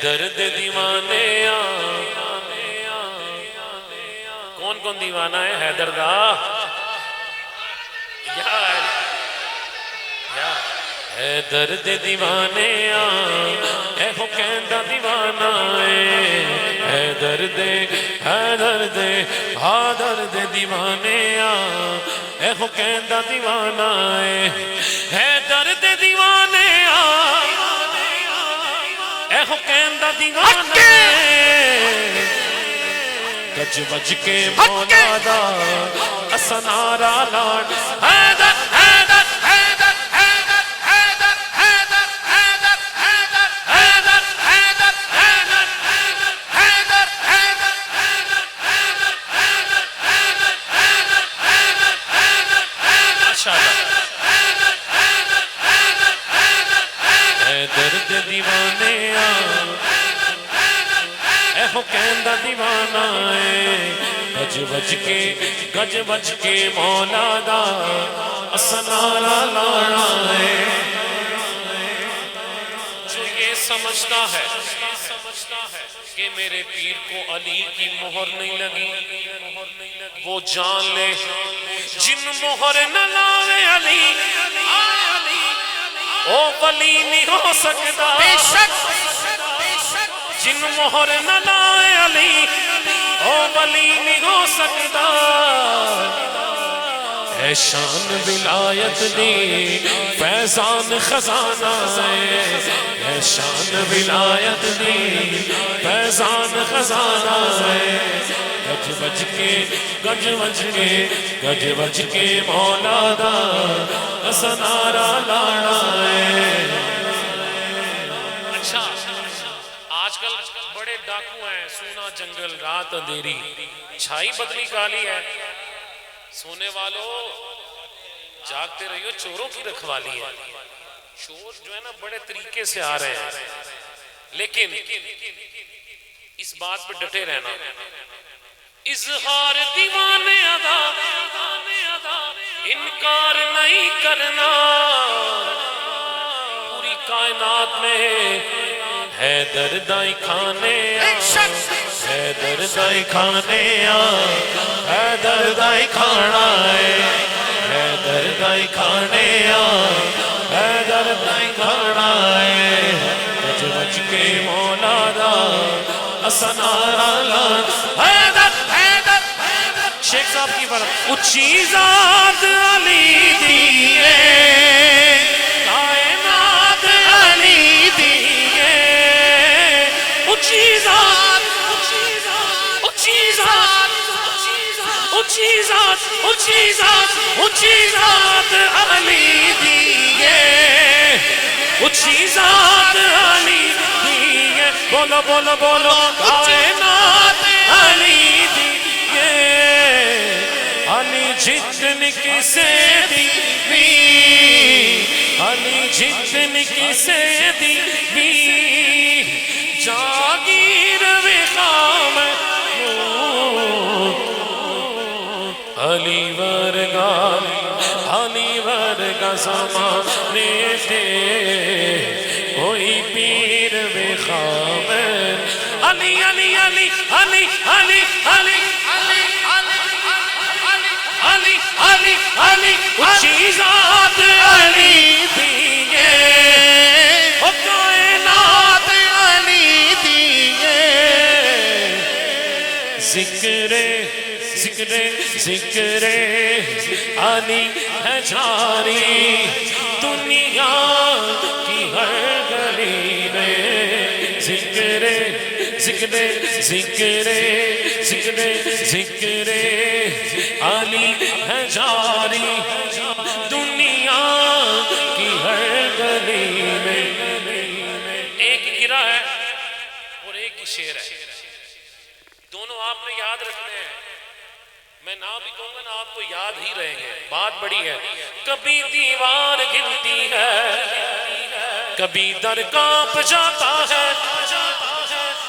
درد دیوانے کون کون دیوانہ ہے حیدر دا اے درد دیوانے اے ہو کہندہ دیوانہ اے درد ہا درد دیوانے اے ہو کہندہ دیوانہ اے درد دیوانے اے ہو کہندہ دیوانہ گج بج کے مولا دا اسنارا لاڑ حیدر حیدر حیدر حیدر حیدر حیدر حیدر حیدر حیدر حیدر حیدر حیدر اے درد دیوانے اے ہو کہندہ دیوانہ گج بج کے مولا دا اسنارا لاڑا جو یہ سمجھتا ہے کہ میرے پیر کو علی کی مہر نہیں لگی وہ جان لے جن مہر نہ لاوے علی او ولی نہیں ہو سکتا جن مہر نہ لائے علی او ولی نہیں ہو سکتا اے شان ولایت دی فیضان خزانہ اے شان ولایت دی فیضان خزانہ گج بج کے مولا دا اسنارا لاڑا اچھا آج کل بڑے ڈاکو ہیں سونا جنگل رات اندھیری چھائی بدلی کالی ہے سونے والوں جاگتے رہیو چوروں کی رکھوالی ہے چور جو ہے نا بڑے طریقے سے آ رہے ہیں لیکن اس بات پہ ڈٹے رہنا اظہار دیوانے ادا انکار نہیں کرنا پوری کائنات میں حیدر دائی کھانے حیدر دائی کھانے حیدر دائی کھانا حیدر دائی کھانے حیدر دائی کھانا گج بج کے مولا دا اسنارا لان حیدر حیدر شیخ صاحب کی فرق اچھی ذات علی دیئے کائنات علی دیئے اچھی ذات اچھی ذات اچھی ذات اچھی ذات اچھی ذات علی دیئے اچھی ذات علی دیئے بولو بولو بولو کائنات علی دیئے علی جتن کسے دی علی جتن کسے دی جاگیر وخام علی ورگا زمانے تھے کوئی پیر وخام علی علی علی علی علی علی علی علی علی اچھی ذات علی دیئے او کائنات علی دیئے ذکر علی ہے جاری دنیا کی ہر گلی میں ذکر علی ہے جاری دنیا کی ہر گلی میں ایک گرہ ہے اور ایک شعر ہے دونوں آپ نے یاد رکھنے ہیں میں نام بھی کہوں گا نا آپ کو یاد ہی رہیں گے بات بڑی ہے کبھی دیوار گرتی ہے کبھی در کانپ جاتا ہے